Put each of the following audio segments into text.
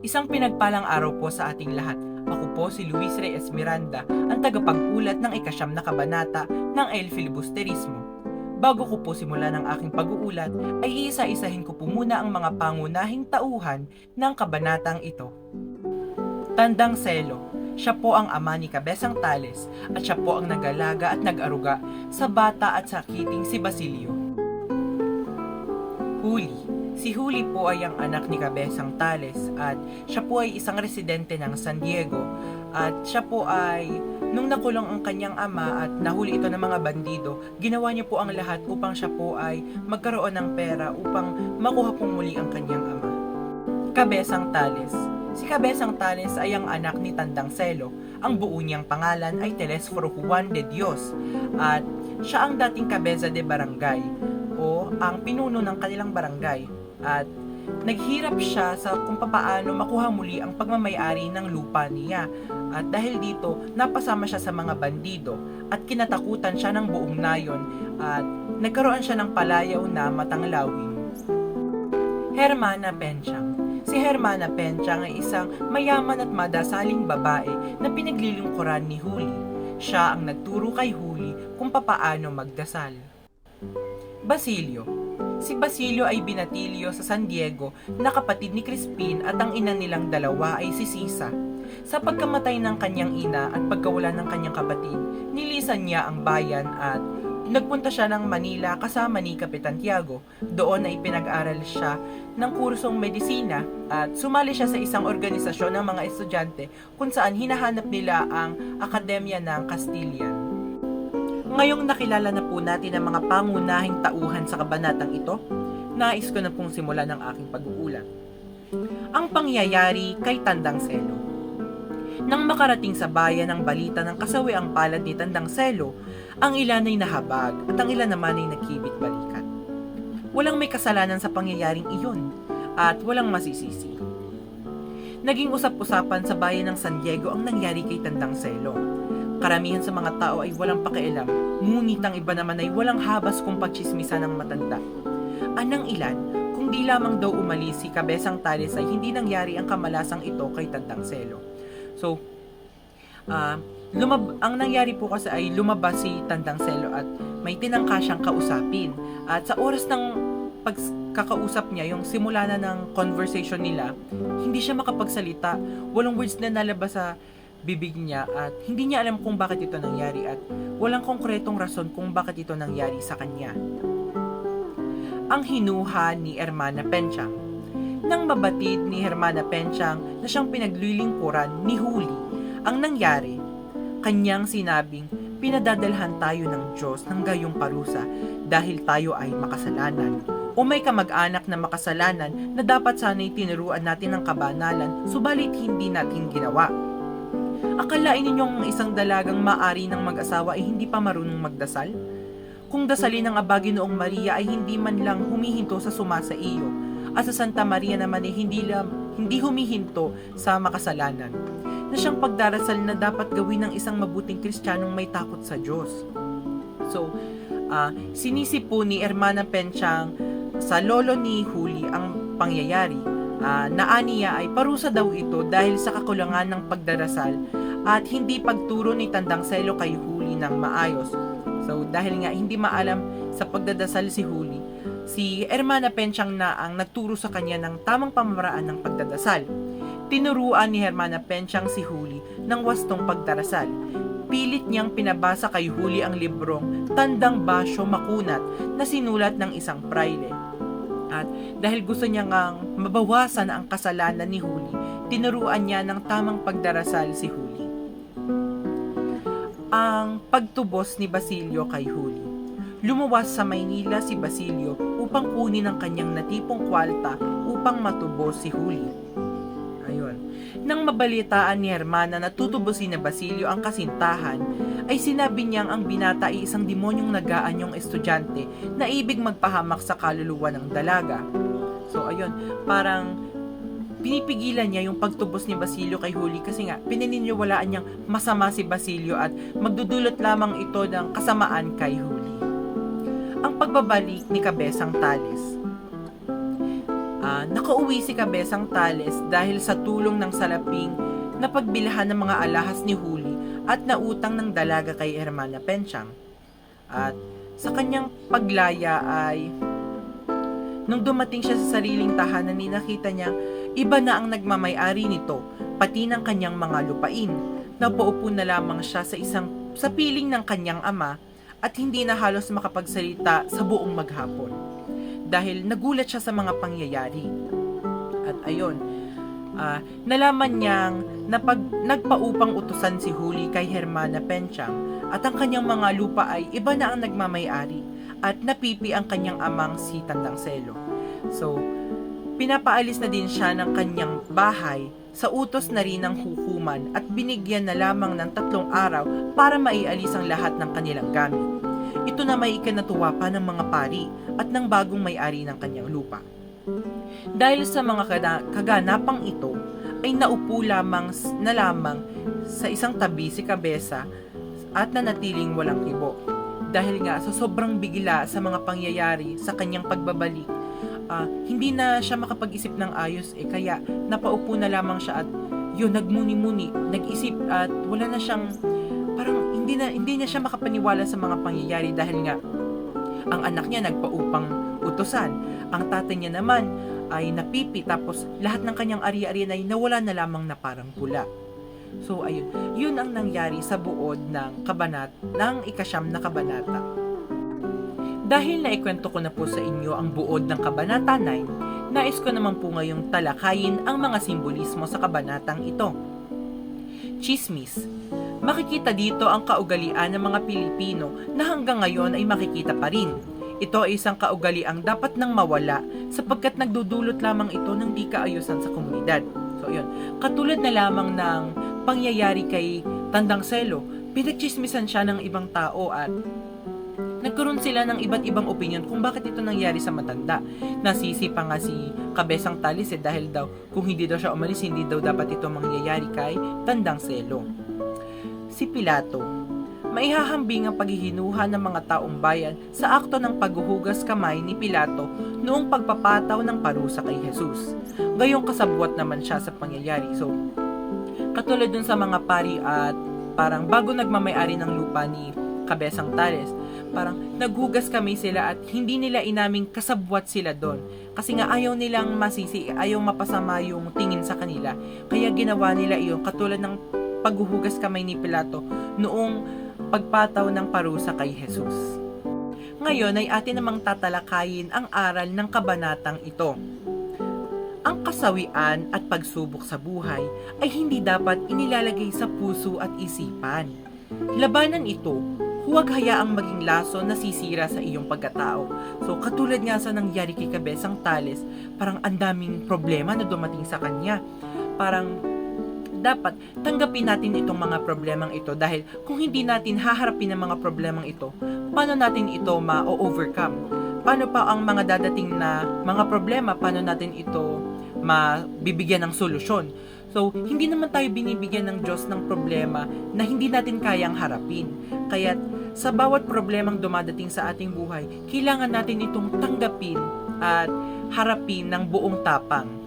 Isang pinagpalang araw po sa ating lahat. Ako po si Luis Reyes Miranda, ang tagapag-ulat ng ikasyam na kabanata ng El Filibusterismo. Bago ko po simulan ang aking pag-uulat, ay iisa-isahin ko po muna ang mga pangunahing tauhan ng kabanatang ito. Tandang Selo, siya po ang ama ni Kabesang Tales at siya po ang nag-alaga at nag-aruga sa bata at sakiting si Basilio. Huli, si Huli po ay ang anak ni Kabesang Tales at siya po ay isang residente ng San Diego at siya po ay nung nakulong ang kanyang ama at nahuli ito ng mga bandido, ginawa niya po ang lahat upang siya po ay magkaroon ng pera upang makuha pong muli ang kanyang ama. Kabesang Tales. Si Kabesang Tales ay ang anak ni Tandang Selo. Ang buo niyang pangalan ay Telesforo Juan de Dios at siya ang dating kabeza de barangay o ang pinuno ng kanilang barangay at naghirap siya sa kung papaano makuha muli ang pagmamayari ng lupa niya at dahil dito napasama siya sa mga bandido at kinatakutan siya ng buong nayon at nagkaroon siya ng palayaw na matanglawin. Hermana Penchang. Si Hermana Penchang ay isang mayaman at madasaling babae na pinaglilingkuran ni Huli. Siya ang nagturo kay Huli kung papaano magdasal. Basilio. Si Basilio ay binatilyo sa San Diego na kapatid ni Crispin at ang ina nilang dalawa ay si Sisa. Sa pagkamatay ng kanyang ina at pagkawala ng kanyang kapatid, nilisan niya ang bayan at nagpunta siya ng Manila kasama ni Kapitan Tiago. Doon ay pinag-aral siya ng kursong medisina at sumali siya sa isang organisasyon ng mga estudyante kung saan hinahanap nila ang Akademya ng Castilian. Ngayong nakilala na po natin ang mga pangunahing tauhan sa kabanatang ito, nais ko na pong simulan ang aking pag-uulat. Ang pangyayari kay Tandang Selo. Nang makarating sa bayan ang balita ng kasawiang palad ni Tandang Selo, ang ilan ay nahabag at ang ilan naman ay nagkibit-balikat. Walang may kasalanan sa pangyayaring iyon at walang masisisi. Naging usap-usapan sa bayan ng San Diego ang nangyari kay Tandang Selo. Karamihan sa mga tao ay walang pakialam, ngunit ang iba naman ay walang habas kung pagtsismisan ng matanda. Anang ilan, kung di lamang daw umalis si Kabesang Tales ay hindi nangyari ang kamalasang ito kay Tandang Selo. So, ang nangyari po kasi ay lumabas si Tandang Selo at may tinangka siyang kausapin. At sa oras ng pagkakausap niya, yung simula na ng conversation nila, hindi siya makapagsalita. Walang words na nalabas sa bibig niya at hindi niya alam kung bakit ito nangyari at walang konkretong rason kung bakit ito nangyari sa kanya. Ang hinuha ni Hermana Penchang. Nang mabatid ni Hermana Penchang na siyang pinaglilingkuran ni Huli ang nangyari, kanyang sinabing pinadadalhan tayo ng Diyos ng gayong parusa dahil tayo ay makasalanan o may kamag-anak na makasalanan na dapat sana'y tinuruan natin ng kabanalan subalit hindi natin ginawa. Akalain ninyong isang dalagang maari ng mag-asawa ay hindi pa marunong magdasal? Kung dasalin ng Aba Ginoong Maria ay hindi man lang humihinto sa sumasa iyo, at sa Santa Maria naman ay hindi humihinto sa makasalanan, na siyang pagdarasal na dapat gawin ng isang mabuting Kristiyanong may takot sa Diyos. So, sinisi po ni Hermana Penchang sa lolo ni Huli ang pangyayari. Naaniya ay parusa daw ito dahil sa kakulangan ng pagdarasal at hindi pagturo ni Tandang Selo kay Huli ng maayos. So dahil nga hindi maalam sa pagdadasal si Huli, si Hermana Penchang na ang nagturo sa kanya ng tamang pamamaraan ng pagdadasal. Tinuruan ni Hermana Penchang si Huli ng wastong pagdarasal. Pilit niyang pinabasa kay Huli ang librong Tandang Basyo Makunat na sinulat ng isang praile. At dahil gusto niya ngang mabawasan ang kasalanan ni Huli, tinuruan niya ng tamang pagdarasal si Huli. Ang pagtubos ni Basilio kay Huli. Lumuwas sa Maynila si Basilio upang kunin ang kanyang natipong kwalta upang matubos si Huli. Ayun. Nang mabalitaan ni Hermana na tutubusin na Basilio ang kasintahan, ay sinabi niyang ang binata ay isang demonyong nagaanyong estudyante na ibig magpahamak sa kaluluwa ng dalaga. So ayun, parang pinipigilan niya yung pagtubos ni Basilio kay Huli kasi nga pinaniniwalaan niyang masama si Basilio at magdudulot lamang ito ng kasamaan kay Huli. Ang pagbabalik ni Kabesang Tales. nakauwi si Kabesang Tales dahil sa tulong ng salaping na pagbilhan ng mga alahas ni Huli at nautang ng dalaga kay Hermana Penchang. At sa kanyang paglaya ay nung dumating siya sa sariling tahanan, nakita niya iba na ang nagmamay-ari nito, pati ng kanyang mga lupain. Napaupo na lamang siya sa piling ng kanyang ama at hindi na halos makapagsalita sa buong maghapon dahil nagulat siya sa mga pangyayari. At ayun, nalaman niyang nagpaupang utusan si Huli kay Hermana Penchang at ang kanyang mga lupa ay iba na ang nagmamay-ari at napipi ang kanyang amang si Tandang Selo. So, pinapaalis na din siya ng kanyang bahay sa utos na rin ng hukuman at binigyan na lamang ng 3 araw para maialis ang lahat ng kanilang gamit. Ito na may ikinatuwa pa ng mga pari at ng bagong may-ari ng kanyang lupa. Dahil sa mga kaganapang ito, ay naupo lamang sa isang tabi si Kabesa at nanatiling walang kibo. Dahil nga sa sobrang bigla sa mga pangyayari sa kanyang pagbabalik, hindi na siya makapag-isip ng ayos kaya napaupo na lamang siya at yun, nagmuni-muni, nag-isip at wala na siyang, parang hindi na siya makapaniwala sa mga pangyayari dahil nga ang anak niya nagpaupang utusan, ang tatay niya naman ay napipi, tapos lahat ng kanyang ari-ari ay nawala na lamang na parang pula. So ayun, yun ang nangyari sa buod ng ika-9 na kabanata. Dahil naikwento ko na po sa inyo ang buod ng kabanata 9, nais ko naman po ngayong talakayin ang mga simbolismo sa kabanatang ito. Chismis. Makikita dito ang kaugalian ng mga Pilipino na hanggang ngayon ay makikita pa rin. Ito ay isang kaugaliang dapat nang mawala sapagkat nagdudulot lamang ito ng di kaayusan sa komunidad. So yun, katulad na lamang ng pangyayari kay Tandang Selo, pinagchismisan siya ng ibang tao at nagkaroon sila ng iba't ibang opinion kung bakit ito nangyari sa matanda. Nasisi pa nga si Kabesang Tales dahil daw kung hindi daw siya umalis, hindi daw dapat ito mangyayari kay Tandang Selo. Si Pilato. Maihahambing ang paghihinuha ng mga taong bayan sa akto ng paghuhugas kamay ni Pilato noong pagpapataw ng parusa kay Jesus. Gayong kasabwat naman siya sa pangyayari. So, katulad dun sa mga pari at parang bago nagmamay-ari ng lupa ni Kabesang Tales, parang naghugas kami sila at hindi nila inaming kasabwat sila doon. Kasi nga ayaw nilang masisi, ayaw mapasama yung tingin sa kanila. Kaya ginawa nila iyon katulad ng paghuhugas kamay ni Pilato noong pagpataw ng parusa kay Jesus. Ngayon ay atin namang tatalakayin ang aral ng kabanatang ito. Ang kasawian at pagsubok sa buhay ay hindi dapat inilalagay sa puso at isipan. Labanan ito, huwag hayaang maging laso na sisira sa iyong pagkatao. So katulad nga sa nangyari kay Kabesang Tales, parang ang daming problema na dumating sa kanya. Parang dapat tanggapin natin itong mga problemang ito dahil kung hindi natin haharapin ang mga problemang ito, paano natin ito ma-overcome? Paano pa ang mga dadating na mga problema, paano natin ito mabibigyan ng solusyon? So, hindi naman tayo binibigyan ng Diyos ng problema na hindi natin kayang harapin. Kaya sa bawat problemang dumadating sa ating buhay, kailangan natin itong tanggapin at harapin ng buong tapang.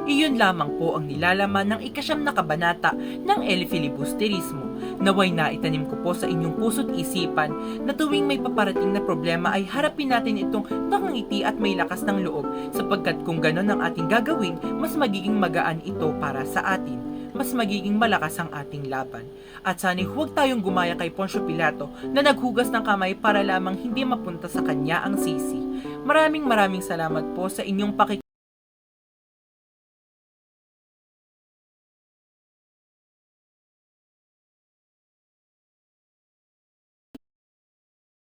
Iyon lamang po ang nilalaman ng ika-9 na kabanata ng El Filibusterismo. Naway na itanim ko po sa inyong puso't isipan na tuwing may paparating na problema ay harapin natin itong nakangiti at may lakas ng loob sapagkat kung ganon ang ating gagawin, mas magiging magaan ito para sa atin. Mas magiging malakas ang ating laban. At sana'y huwag tayong gumaya kay Poncio Pilato na naghugas ng kamay para lamang hindi mapunta sa kanya ang sisi. Maraming salamat po sa inyong